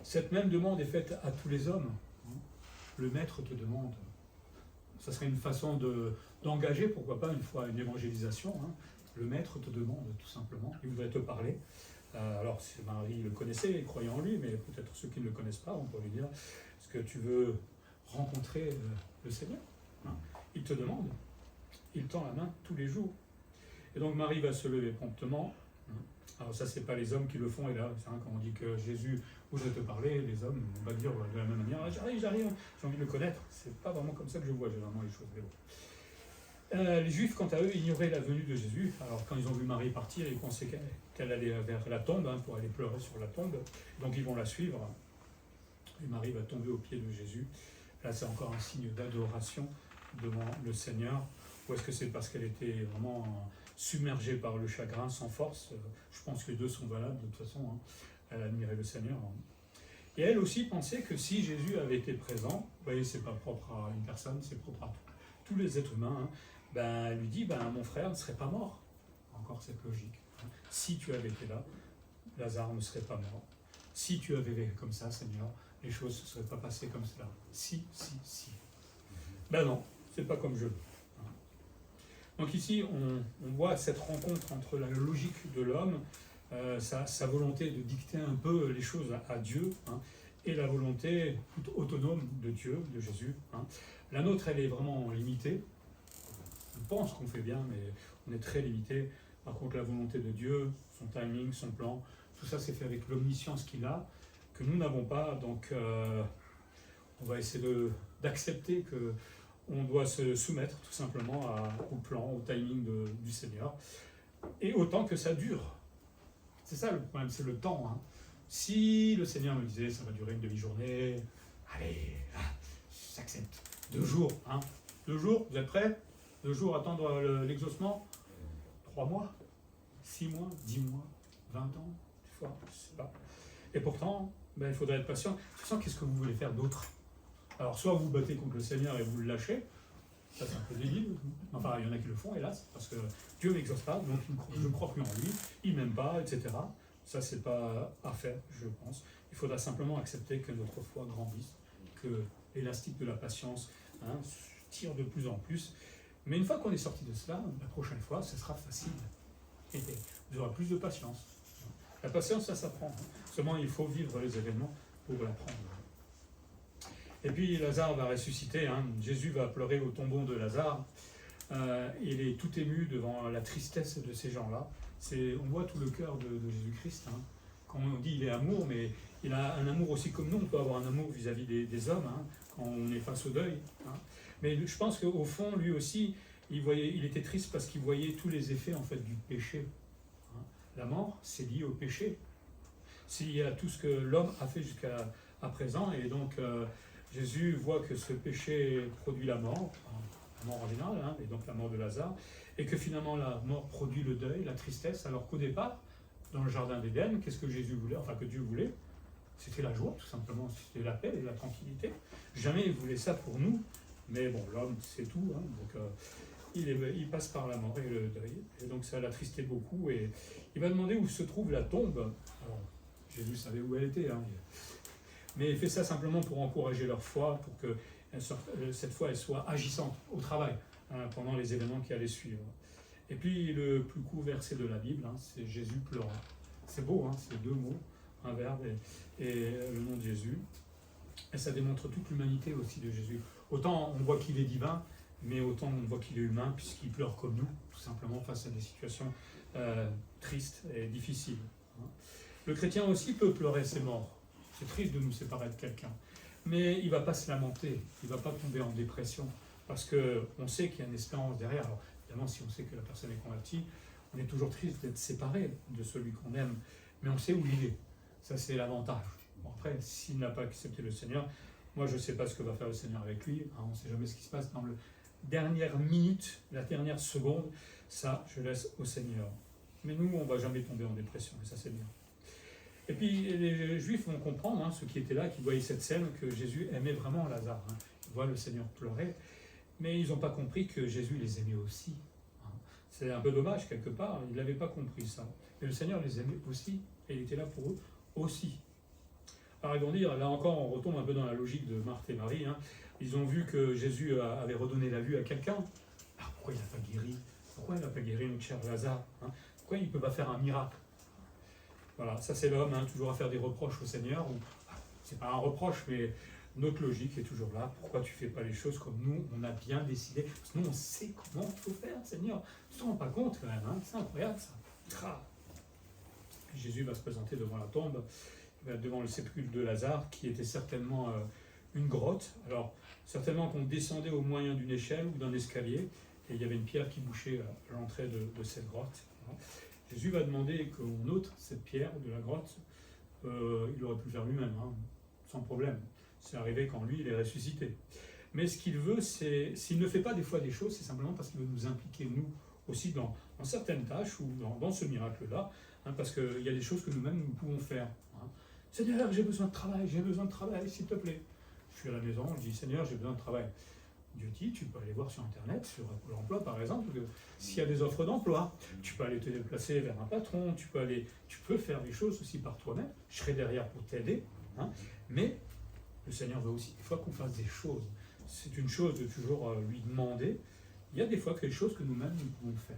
Cette même demande est faite à tous les hommes. Le maître te demande. Ça serait une façon d'engager, pourquoi pas, une fois une évangélisation. Hein. Le maître te demande, tout simplement. Il voudrait te parler. Alors, si Marie le connaissait, croyant en lui, mais peut-être ceux qui ne le connaissent pas, on peut lui dire, est-ce que tu veux rencontrer le Seigneur? Hein. Il te demande. Il tend la main tous les jours. Et donc Marie va se lever promptement. Alors ça, c'est pas les hommes qui le font, et là, hein, quand on dit que Jésus voudrait te parler, les hommes, on va dire de la même manière, ah, j'arrive, j'ai envie de le connaître. C'est pas vraiment comme ça que je vois généralement les choses. Les Juifs, quant à eux, ignoraient la venue de Jésus. Alors quand ils ont vu Marie partir, ils pensaient qu'elle allait vers la tombe, hein, pour aller pleurer sur la tombe. Donc ils vont la suivre. Et Marie va tomber aux pieds de Jésus. Là, c'est encore un signe d'adoration devant le Seigneur. Ou est-ce que c'est parce qu'elle était vraiment submergée par le chagrin, sans force? Je pense que les deux sont valables de toute façon. Hein. Elle admirait le Seigneur. Hein. Et elle aussi pensait que si Jésus avait été présent, vous voyez, c'est pas propre à une personne, c'est propre à tous les êtres humains. Hein, ben, elle lui dit, ben, mon frère ne serait pas mort. Encore cette logique. Hein. Si tu avais été là, Lazare ne serait pas mort. Si tu avais vécu comme ça, Seigneur, les choses ne se seraient pas passées comme cela. Si. Ben non, c'est pas comme je veux. Donc ici, on voit cette rencontre entre la logique de l'homme, sa volonté de dicter un peu les choses à Dieu, hein, et la volonté toute autonome de Dieu, de Jésus. Hein. La nôtre, elle est vraiment limitée. On pense qu'on fait bien, mais on est très limité. Par contre, la volonté de Dieu, son timing, son plan, tout ça, c'est fait avec l'omniscience qu'il a, que nous n'avons pas. Donc, on va essayer d'accepter que on doit se soumettre tout simplement au plan, au timing du Seigneur, et autant que ça dure. C'est ça le problème, c'est le temps. Hein. Si le Seigneur me disait ça va durer une demi-journée, allez, j'accepte. 2 jours, hein. 2 jours, vous êtes prêts? 2 jours, attendre l'exaucement? 3 mois, 6 mois, 10 mois, 20 ans, des fois, je sais pas. Et pourtant, ben, il faudrait être patient. De toute façon, qu'est-ce que vous voulez faire d'autre? Alors, soit vous vous battez contre le Seigneur et vous le lâchez, ça c'est un peu débile, enfin il y en a qui le font hélas, parce que Dieu ne m'exauce pas, donc je ne crois plus en lui, il ne m'aime pas, etc. Ça c'est pas à faire, je pense. Il faudra simplement accepter que notre foi grandisse, que l'élastique de la patience tire de plus en plus. Mais une fois qu'on est sorti de cela, la prochaine fois, ce sera facile. Et vous aurez plus de patience. La patience, ça s'apprend. Seulement, il faut vivre les événements pour l'apprendre. Et puis Lazare va ressusciter, hein. Jésus va pleurer au tombeau de Lazare. Il est tout ému devant la tristesse de ces gens-là. On voit tout le cœur de Jésus-Christ. Hein. Quand on dit il est amour, mais il a un amour aussi comme nous. On peut avoir un amour vis-à-vis des hommes, hein, quand on est face au deuil. Hein. Mais je pense qu'au fond, lui aussi, il était triste parce qu'il voyait tous les effets en fait, du péché. Hein. La mort, c'est lié au péché. C'est lié à tout ce que l'homme a fait jusqu'à présent. Et donc, Jésus voit que ce péché produit la mort en général, hein, et donc la mort de Lazare, et que finalement la mort produit le deuil, la tristesse, alors qu'au départ, dans le jardin d'Éden, qu'est-ce que Jésus voulait, enfin que Dieu voulait? C'était la joie, tout simplement, c'était la paix et la tranquillité. Jamais il voulait ça pour nous, mais bon, l'homme, c'est tout, hein, donc il passe par la mort et le deuil, et donc ça l'attristait beaucoup, et il va demander où se trouve la tombe. Alors, Jésus savait où elle était, hein, mais il fait ça simplement pour encourager leur foi, pour que cette foi elle soit agissante au travail, hein, pendant les événements qui allaient suivre. Et puis le plus court verset de la Bible, hein, c'est Jésus pleura. C'est beau, hein, c'est 2 mots, un verbe et le nom de Jésus. Et ça démontre toute l'humanité aussi de Jésus. Autant on voit qu'il est divin, mais autant on voit qu'il est humain, puisqu'il pleure comme nous, tout simplement face à des situations tristes et difficiles. Hein. Le chrétien aussi peut pleurer ses morts. C'est triste de nous séparer de quelqu'un. Mais il ne va pas se lamenter, il ne va pas tomber en dépression, parce qu'on sait qu'il y a une espérance derrière. Alors, évidemment, si on sait que la personne est convertie, on est toujours triste d'être séparé de celui qu'on aime, mais on sait où il est. Ça, c'est l'avantage. Bon, après, s'il n'a pas accepté le Seigneur, moi, je ne sais pas ce que va faire le Seigneur avec lui. Hein, on ne sait jamais ce qui se passe dans la dernière minute, la dernière seconde. Ça, je laisse au Seigneur. Mais nous, on ne va jamais tomber en dépression, et ça, c'est bien. Et puis les Juifs vont comprendre, hein, ceux qui étaient là, qui voyaient cette scène, que Jésus aimait vraiment Lazare. Hein. Ils voient le Seigneur pleurer, mais ils n'ont pas compris que Jésus les aimait aussi. Hein. C'est un peu dommage quelque part, ils n'avaient pas compris ça. Mais le Seigneur les aimait aussi, et il était là pour eux aussi. Alors ils vont dire, là encore on retombe un peu dans la logique de Marthe et Marie, hein. Ils ont vu que Jésus avait redonné la vue à quelqu'un. Alors pourquoi il n'a pas guéri? Pourquoi il n'a pas guéri notre cher Lazare, hein? Pourquoi il ne peut pas faire un miracle? Voilà, ça c'est l'homme, hein, toujours à faire des reproches au Seigneur. C'est pas un reproche, mais notre logique est toujours là. Pourquoi tu fais pas les choses comme nous, on a bien décidé? Parce que nous, on sait comment il faut faire, Seigneur. Tu te rends pas compte quand même, hein? C'est incroyable ça. Jésus va se présenter devant la tombe, devant le sépulcre de Lazare, qui était certainement une grotte. Alors, certainement qu'on descendait au moyen d'une échelle ou d'un escalier, et il y avait une pierre qui bouchait l'entrée de cette grotte. Voilà. Jésus va demander qu'on ôte cette pierre de la grotte. Il aurait pu le faire lui-même, hein, sans problème. C'est arrivé quand lui, il est ressuscité. Mais ce qu'il veut, c'est, s'il ne fait pas des fois des choses, c'est simplement parce qu'il veut nous impliquer, nous, aussi dans certaines tâches ou dans ce miracle-là, hein, parce qu'il y a des choses que nous-mêmes, nous pouvons faire. Hein. Seigneur, j'ai besoin de travail, s'il te plaît. Je suis à la maison, je dis, Seigneur, j'ai besoin de travail. Dieu dit, tu peux aller voir sur Internet, sur Pôle emploi par exemple, s'il y a des offres d'emploi. Tu peux aller te déplacer vers un patron, tu peux faire des choses aussi par toi-même. Je serai derrière pour t'aider. Hein, mais le Seigneur veut aussi des fois qu'on fasse des choses. C'est une chose de toujours lui demander. Il y a des fois quelque chose que nous-mêmes nous pouvons faire.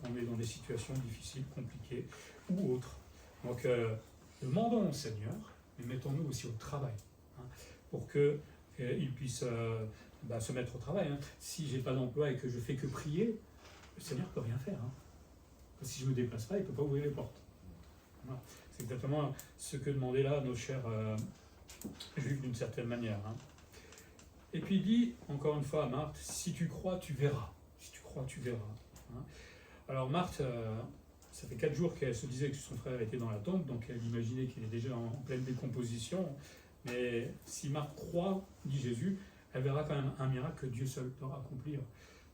Quand on est dans des situations difficiles, compliquées ou autres. Donc, demandons au Seigneur mais mettons-nous aussi au travail, hein, pour qu'il puisse se mettre au travail. Hein. Si je n'ai pas d'emploi et que je fais que prier, le Seigneur ne peut rien faire. Hein. Si je ne me déplace pas, il ne peut pas ouvrir les portes. Voilà. C'est exactement ce que demandaient là nos chers juifs d'une certaine manière. Hein. Et puis il dit, encore une fois à Marthe, si tu crois, tu verras. Si tu crois, tu verras. Hein. Alors Marthe, ça fait 4 jours qu'elle se disait que son frère était dans la tombe, donc elle imaginait qu'il est déjà en pleine décomposition. Mais si Marthe croit, dit Jésus, elle verra quand même un miracle que Dieu seul peut accomplir.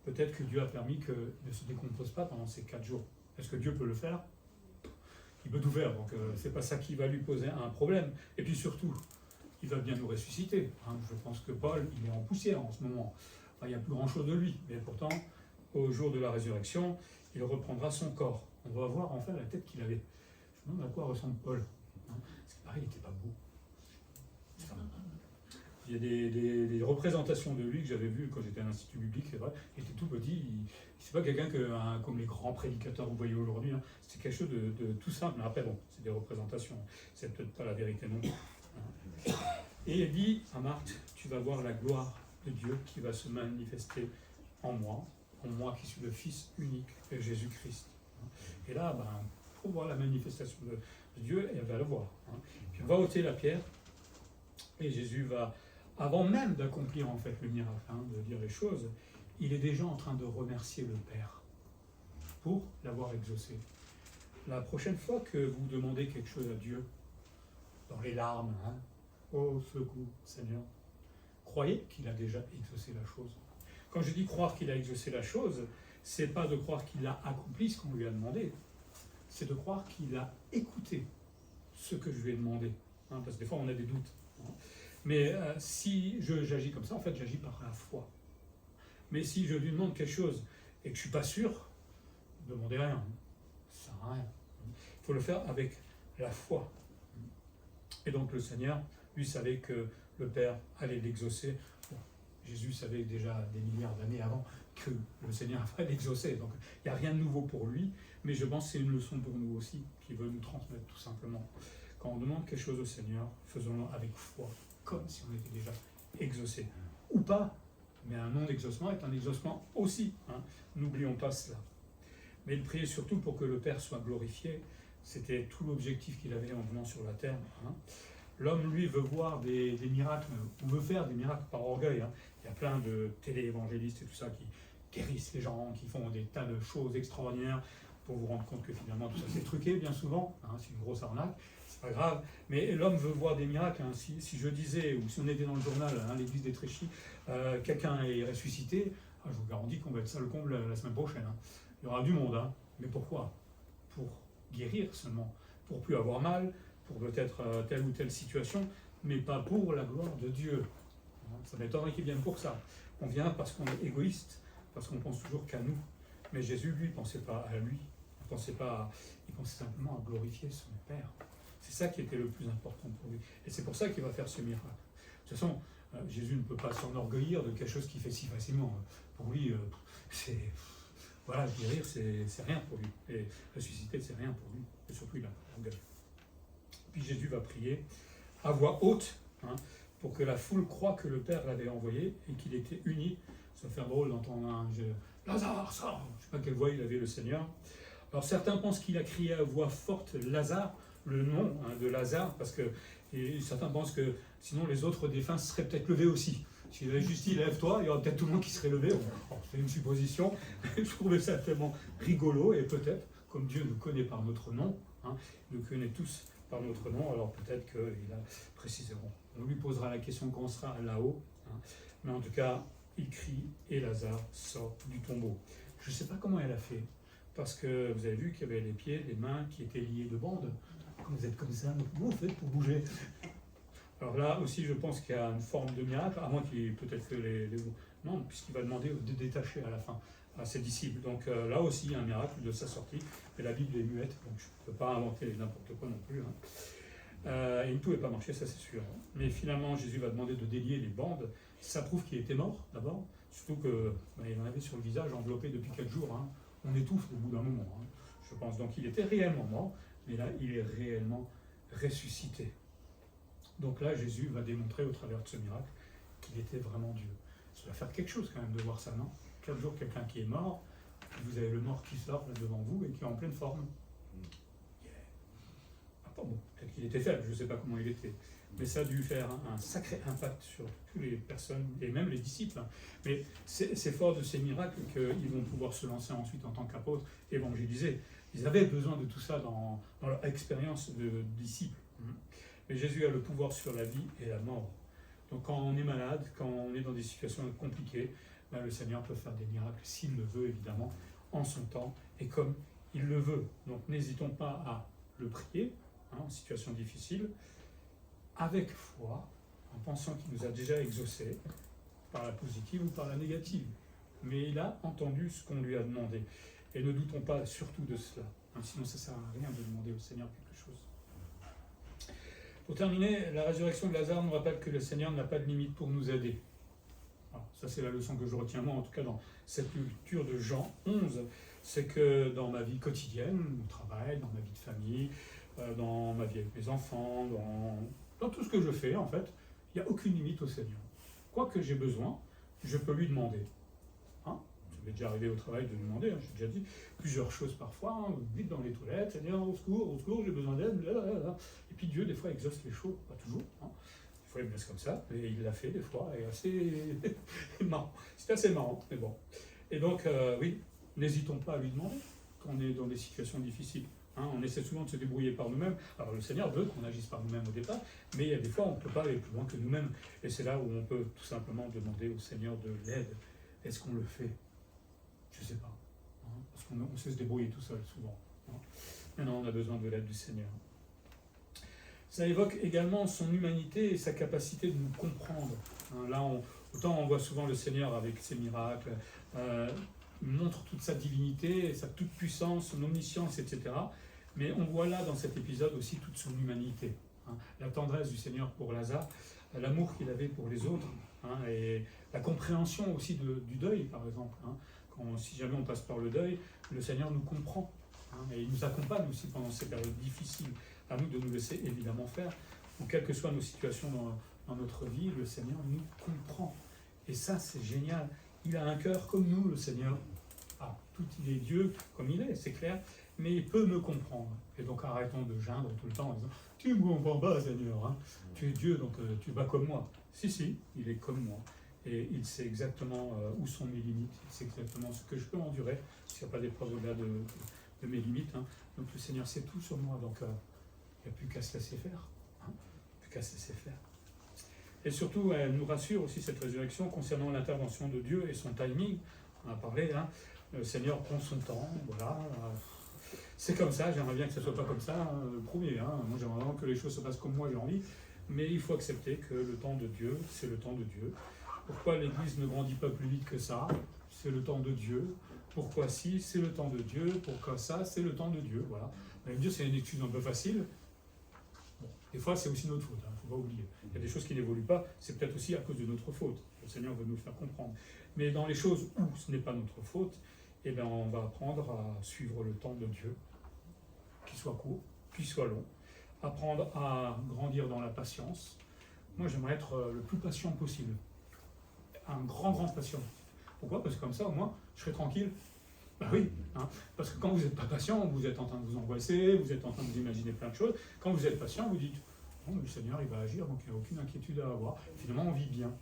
Peut-être que Dieu a permis qu'il ne se décompose pas pendant ces 4 jours. Est-ce que Dieu peut le faire? Il peut tout faire, donc c'est pas ça qui va lui poser un problème. Et puis surtout, il va bien nous ressusciter. Hein. Je pense que Paul, il est en poussière en ce moment. Enfin, il n'y a plus grand-chose de lui, mais pourtant, au jour de la résurrection, il reprendra son corps. On va voir enfin la tête qu'il avait. Je me demande à quoi ressemble Paul. Hein. C'est pareil, il n'était pas beau. Enfin, il y a des représentations de lui que j'avais vues quand j'étais à l'Institut biblique, c'est vrai. Il était tout petit. C'est pas quelqu'un comme les grands prédicateurs que vous voyez aujourd'hui. Hein. C'est quelque chose de tout simple. Mais après, bon, c'est des représentations. C'est peut-être pas la vérité non plus. Hein. Et il dit à Marthe, tu vas voir la gloire de Dieu qui va se manifester en moi qui suis le Fils unique de Jésus-Christ. Et là, pour voir la manifestation de Dieu, elle va le voir. Hein. Puis on va ôter la pierre, et Jésus va, avant même d'accomplir en fait le miracle, hein, de dire les choses, il est déjà en train de remercier le Père pour l'avoir exaucé. La prochaine fois que vous demandez quelque chose à Dieu, dans les larmes, hein, oh secours Seigneur, croyez qu'il a déjà exaucé la chose. Quand je dis croire qu'il a exaucé la chose, c'est pas de croire qu'il a accompli ce qu'on lui a demandé, c'est de croire qu'il a écouté ce que je lui ai demandé. Hein, parce que des fois on a des doutes. Hein. Mais si j'agis comme ça, en fait j'agis par la foi. Mais si je lui demande quelque chose et que je ne suis pas sûr, ne demandez rien. Ça ne sert à rien. Il faut le faire avec la foi. Et donc le Seigneur, lui, savait que le Père allait l'exaucer. Bon, Jésus savait déjà des milliards d'années avant que le Seigneur allait l'exaucer. Donc il n'y a rien de nouveau pour lui, mais je pense que c'est une leçon pour nous aussi, qu'il veut nous transmettre tout simplement. Quand on demande quelque chose au Seigneur, faisons-le avec foi, comme si on était déjà exaucé. Ou pas, mais un non-exaucement est un exaucement aussi. Hein. N'oublions pas cela. Mais il priait surtout pour que le Père soit glorifié. C'était tout l'objectif qu'il avait en venant sur la terre. Hein. L'homme, lui, veut voir des miracles, ou veut faire des miracles par orgueil. Hein. Il y a plein de téléévangélistes et tout ça qui guérissent les gens, qui font des tas de choses extraordinaires pour vous rendre compte que finalement tout ça c'est truqué bien souvent. Hein. C'est une grosse arnaque. C'est pas grave, mais l'homme veut voir des miracles. Hein. Si je disais, ou si on était dans le journal, hein, l'église d'Étréchy, quelqu'un est ressuscité, je vous garantis qu'on va être ça le comble la semaine prochaine. Hein. Il y aura du monde, hein. Mais pourquoi? Pour guérir seulement, pour plus avoir mal, pour peut-être telle ou telle situation, mais pas pour la gloire de Dieu. Hein. Ça m'étonnerait qu'il vienne pour ça. On vient parce qu'on est égoïste, parce qu'on pense toujours qu'à nous. Mais Jésus, lui, ne pensait pas à lui, il pensait simplement à glorifier son Père. C'est ça qui était le plus important pour lui. Et c'est pour ça qu'il va faire ce miracle. De toute façon, Jésus ne peut pas s'enorgueillir de quelque chose qu'il fait si facilement. Pour lui, guérir, c'est rien pour lui. Et ressusciter, c'est rien pour lui. Et surtout, il a l'orgueil. Puis Jésus va prier à voix haute, hein, pour que la foule croie que le Père l'avait envoyé et qu'il était uni. Ça va faire drôle d'entendre un Lazare, sort. Je ne sais pas quelle voix il avait, le Seigneur. Alors certains pensent qu'il a crié à voix forte Lazare, le nom de Lazare, parce que certains pensent que sinon les autres défunts seraient peut-être levés aussi. S'il avait juste dit lève-toi, il y aurait peut-être tout le monde qui serait levé. Bon, c'est une supposition. Je trouvais ça tellement rigolo, et peut-être, comme Dieu nous connaît par notre nom, hein, nous connaît tous par notre nom, alors peut-être qu'il a précisément. On lui posera la question quand on sera là-haut, hein, mais en tout cas, il crie et Lazare sort du tombeau. Je ne sais pas comment elle a fait, parce que vous avez vu qu'il y avait les pieds, les mains qui étaient liés de bandes. Quand vous êtes comme ça, comment vous faites pour bouger? Alors là aussi, je pense qu'il y a une forme de miracle, à moins qu'il ait peut-être fait les... Non, puisqu'il va demander de détacher à la fin à ses disciples. Donc là aussi, il y a un miracle de sa sortie. Mais la Bible est muette, donc je ne peux pas inventer n'importe quoi non plus. Hein. Il ne pouvait pas marcher, ça c'est sûr. Mais finalement, Jésus va demander de délier les bandes. Ça prouve qu'il était mort, d'abord. Surtout qu'il en avait sur le visage, enveloppé depuis 4 jours. Hein. On étouffe au bout d'un moment, hein, je pense. Donc il était réellement mort, mais là, il est réellement ressuscité. Donc là, Jésus va démontrer au travers de ce miracle qu'il était vraiment Dieu. Ça va faire quelque chose quand même de voir ça, non? 4 jours, quelqu'un qui est mort, vous avez le mort qui sort là devant vous et qui est en pleine forme. Ah, pas bon, peut-être qu'il était faible, je ne sais pas comment il était. Mais ça a dû faire un sacré impact sur toutes les personnes, et même les disciples. Mais c'est fort de ces miracles qu'ils vont pouvoir se lancer ensuite en tant qu'apôtres, évangéliser. Ils avaient besoin de tout ça dans leur expérience de disciples. Mais Jésus a le pouvoir sur la vie et la mort. Donc quand on est malade, quand on est dans des situations compliquées, ben le Seigneur peut faire des miracles, s'il le veut évidemment, en son temps et comme il le veut. Donc n'hésitons pas à le prier, en situation difficile, avec foi, en pensant qu'il nous a déjà exaucés, par la positive ou par la négative. Mais il a entendu ce qu'on lui a demandé. Et ne doutons pas surtout de cela. Sinon ça ne sert à rien de demander au Seigneur quelque chose. Pour terminer, la résurrection de Lazare nous rappelle que le Seigneur n'a pas de limite pour nous aider. Alors, ça c'est la leçon que je retiens moi, en tout cas dans cette lecture de Jean 11, c'est que dans ma vie quotidienne, au travail, dans ma vie de famille, dans ma vie avec mes enfants, dans tout ce que je fais en fait, il n'y a aucune limite au Seigneur. Quoi que j'ai besoin, je peux lui demander. Ça m'est déjà arrivé au travail de demander, j'ai déjà dit plusieurs choses parfois, vite dans les toilettes, Seigneur, au secours, j'ai besoin d'aide, et puis Dieu des fois exauce les choses, pas toujours, des fois il me laisse comme ça, et il l'a fait des fois, et assez marrant, c'est assez marrant, mais bon. Et donc, oui, n'hésitons pas à lui demander quand on est dans des situations difficiles. On essaie souvent de se débrouiller par nous-mêmes. Alors le Seigneur veut qu'on agisse par nous-mêmes au départ, mais il y a des fois on ne peut pas aller plus loin que nous-mêmes. Et c'est là où on peut tout simplement demander au Seigneur de l'aide. Est-ce qu'on le fait? Je ne sais pas. Parce qu'on sait se débrouiller tout seul souvent. Maintenant on a besoin de l'aide du Seigneur. Ça évoque également son humanité et sa capacité de nous comprendre. Là, autant on voit souvent le Seigneur avec ses miracles, il montre toute sa divinité, sa toute-puissance, son omniscience, etc. Mais on voit là dans cet épisode aussi toute son humanité. La tendresse du Seigneur pour Lazare, l'amour qu'il avait pour les autres, et la compréhension aussi du deuil, par exemple. Si jamais on passe par le deuil, le Seigneur nous comprend. Et il nous accompagne aussi pendant ces périodes difficiles. À nous de nous laisser évidemment faire. Ou quelles que soient nos situations dans notre vie, le Seigneur nous comprend. Et ça, c'est génial. Il a un cœur comme nous, le Seigneur. Il est Dieu comme il est, c'est clair, mais il peut me comprendre. Et donc arrêtons de geindre tout le temps en disant « Tu ne me comprends pas, Seigneur, tu es Dieu, donc tu vas comme moi. » Si, il est comme moi. Et il sait exactement où sont mes limites, il sait exactement ce que je peux endurer, s'il n'y a pas d'épreuve au-delà de mes limites. Donc le Seigneur sait tout sur moi, donc il n'y a plus qu'à se laisser faire. Plus qu'à se laisser faire. Et surtout, elle nous rassure aussi cette résurrection concernant l'intervention de Dieu et son timing. On a parlé, le Seigneur prend son temps, voilà. C'est comme ça, j'aimerais bien que ce ne soit pas comme ça, le premier. Moi, j'aimerais vraiment que les choses se passent comme moi j'ai envie. Mais il faut accepter que le temps de Dieu, c'est le temps de Dieu. Pourquoi l'Église ne grandit pas plus vite que ça? C'est le temps de Dieu. Pourquoi si? C'est le temps de Dieu. Pourquoi ça? C'est le temps de Dieu. Voilà. Vous allez me dire, c'est une excuse un peu facile. Bon, des fois, c'est aussi notre faute, il ne faut pas oublier. Il y a des choses qui n'évoluent pas, c'est peut-être aussi à cause de notre faute. Le Seigneur veut nous le faire comprendre. Mais dans les choses où ce n'est pas notre faute, on va apprendre à suivre le temps de Dieu, qu'il soit court, qu'il soit long. Apprendre à grandir dans la patience. Moi, j'aimerais être le plus patient possible. Un grand patient. Pourquoi? Parce que comme ça, au moins, je serai tranquille. Ben oui, parce que quand vous n'êtes pas patient, vous êtes en train de vous angoisser, vous êtes en train de vous imaginer plein de choses. Quand vous êtes patient, vous dites, bon, le Seigneur, il va agir, donc il n'y a aucune inquiétude à avoir. Finalement, on vit bien.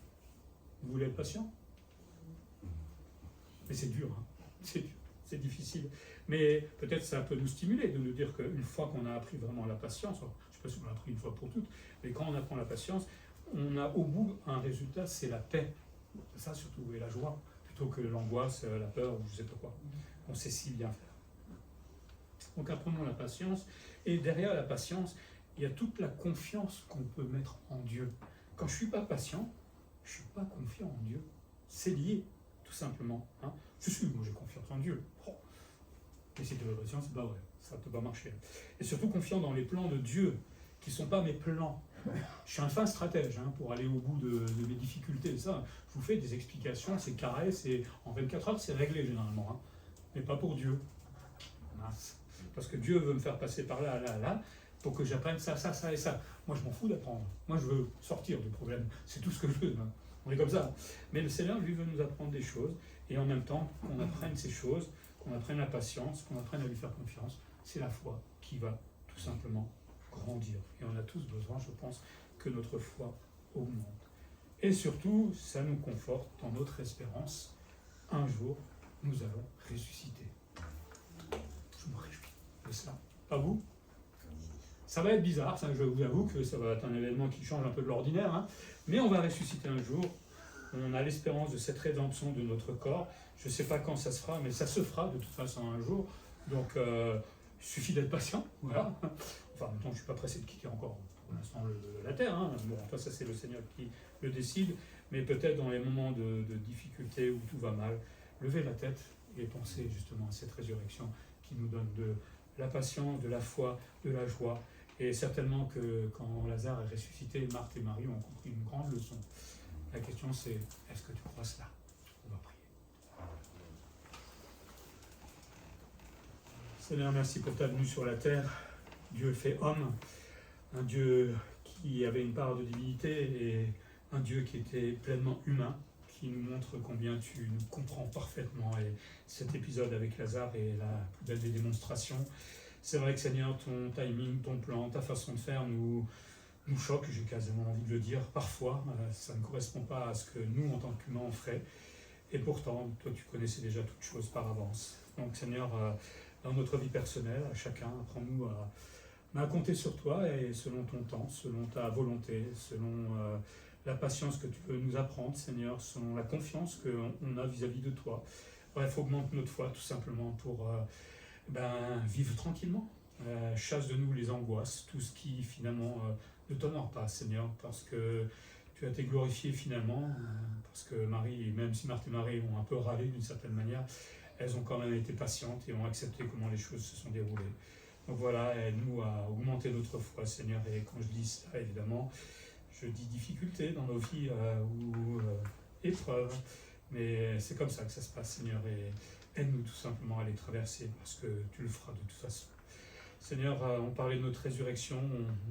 Vous voulez être patient? Mais c'est dur, c'est difficile. Mais peut-être ça peut nous stimuler, de nous dire qu'une fois qu'on a appris vraiment la patience, je ne sais pas si on l'a appris une fois pour toutes, mais quand on apprend la patience, on a au bout un résultat, c'est la paix. C'est ça surtout, et la joie, plutôt que l'angoisse, la peur, ou je ne sais pas quoi. On sait si bien faire. Donc apprenons la patience, et derrière la patience, il y a toute la confiance qu'on peut mettre en Dieu. Quand je ne suis pas patient, je ne suis pas confiant en Dieu. C'est lié, tout simplement. Moi j'ai confiance en Dieu. Mais si tu n'as pas patience, c'est pas vrai, ça ne peut pas marcher. Et surtout confiant dans les plans de Dieu, qui ne sont pas mes plans. Je suis un fin stratège pour aller au bout de mes difficultés. Ça, je vous fais des explications, c'est carré, en 24 heures, c'est réglé généralement. Mais pas pour Dieu. Mince. Parce que Dieu veut me faire passer par là, faut que j'apprenne ça, ça, ça et ça. Moi, je m'en fous d'apprendre. Moi, je veux sortir du problème. C'est tout ce que je veux. Hein. On est comme ça. Mais le Seigneur, lui, veut nous apprendre des choses. Et en même temps, qu'on apprenne ces choses, qu'on apprenne la patience, qu'on apprenne à lui faire confiance. C'est la foi qui va tout simplement grandir. Et on a tous besoin, je pense, que notre foi augmente. Et surtout, ça nous conforte dans notre espérance. Un jour, nous allons ressusciter. Je me réjouis de cela. Pas vous? Ça va être bizarre, ça, je vous avoue que ça va être un événement qui change un peu de l'ordinaire, hein, mais on va ressusciter un jour. On a l'espérance de cette rédemption de notre corps. Je ne sais pas quand ça se fera, mais ça se fera de toute façon un jour. Donc, il suffit d'être patient. Voilà. Enfin, en même temps, je ne suis pas pressé de quitter encore pour l'instant la terre. Hein. Bon, enfin, ça, c'est le Seigneur qui le décide. Mais peut-être dans les moments de difficulté où tout va mal, levez la tête et pensez justement à cette résurrection qui nous donne de la patience, de la foi, de la joie. Et certainement que quand Lazare est ressuscité, Marthe et Marie ont compris une grande leçon. La question c'est, est-ce que tu crois cela? On va prier. Seigneur, merci pour ta venue sur la terre. Dieu fait homme, un Dieu qui avait une part de divinité et un Dieu qui était pleinement humain, qui nous montre combien tu nous comprends parfaitement. Et cet épisode avec Lazare est la plus belle des démonstrations. C'est vrai que Seigneur, ton timing, ton plan, ta façon de faire nous choque, j'ai quasiment envie de le dire. Parfois, ça ne correspond pas à ce que nous, en tant qu'humains, on ferait. Et pourtant, toi, tu connaissais déjà toutes choses par avance. Donc, Seigneur, dans notre vie personnelle, à chacun, apprends-nous à compter sur toi et selon ton temps, selon ta volonté, selon la patience que tu veux nous apprendre, Seigneur, selon la confiance qu'on a vis-à-vis de toi. Bref, augmente notre foi, tout simplement, pour vivre tranquillement. Chasse de nous les angoisses, tout ce qui finalement ne t'honore pas, Seigneur, parce que tu as été glorifié finalement, parce que Marie, même si Marthe et Marie ont un peu râlé d'une certaine manière, elles ont quand même été patientes et ont accepté comment les choses se sont déroulées. Donc voilà, aide-nous à augmenter notre foi, Seigneur, et quand je dis ça, évidemment, je dis difficulté dans nos vies ou épreuves, mais c'est comme ça que ça se passe, Seigneur, et aide-nous tout simplement à les traverser, parce que tu le feras de toute façon. Seigneur, on parlait de notre résurrection,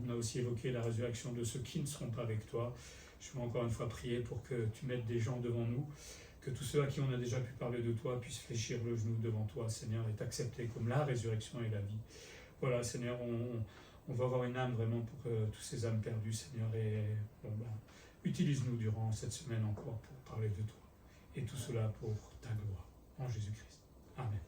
on a aussi évoqué la résurrection de ceux qui ne seront pas avec toi. Je veux encore une fois prier pour que tu mettes des gens devant nous, que tous ceux à qui on a déjà pu parler de toi puissent fléchir le genou devant toi, Seigneur, et t'accepter comme la résurrection et la vie. Voilà, Seigneur, on va avoir une âme vraiment pour tous ces âmes perdues, Seigneur, et utilise-nous durant cette semaine encore pour parler de toi. Et tout cela pour ta gloire, en Jésus-Christ. Amen.